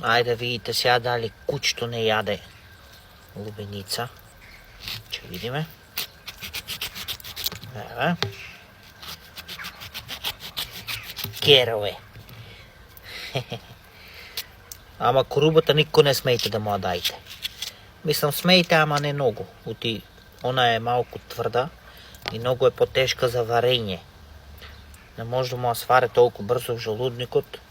Айде видите сега дали кучето не яде лубеница. Ще видиме. Еве. Керове. Ама корубата никой не смейте да му я дайте. Мислам смейте, ама не много. Она е малко твърда и много е по-тежка за варение. Не може да му я сваря толкова бързо в желудникът.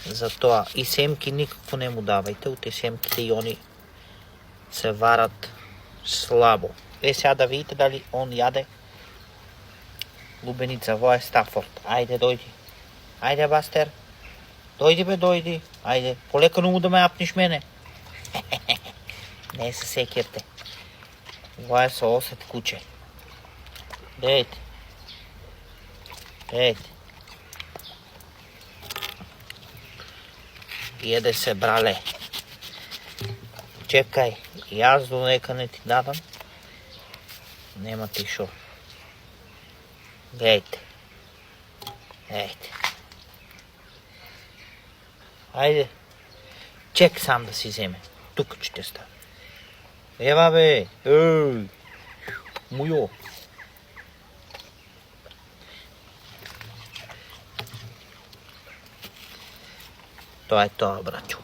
Затова и семки никакво не му давайте. От семките и они се варят слабо. Сега да видите дали он яде лубеница. Во е Стафорд. Айде, дойди. Айде, Бастер. Дойди, бе, дойди. Айде, полекано му да ме апниш мене. Не се секирте. Това е съосет куче. Дейте. Дейте. Еде се, брале. Чекай, и аз до нека не ти дадам. Нема ти шо. Гледайте. Гледайте. Айде. Чек сам да си вземе. Тук ще стане. Ева бе. Ей. Муйо. Това е това, брачо.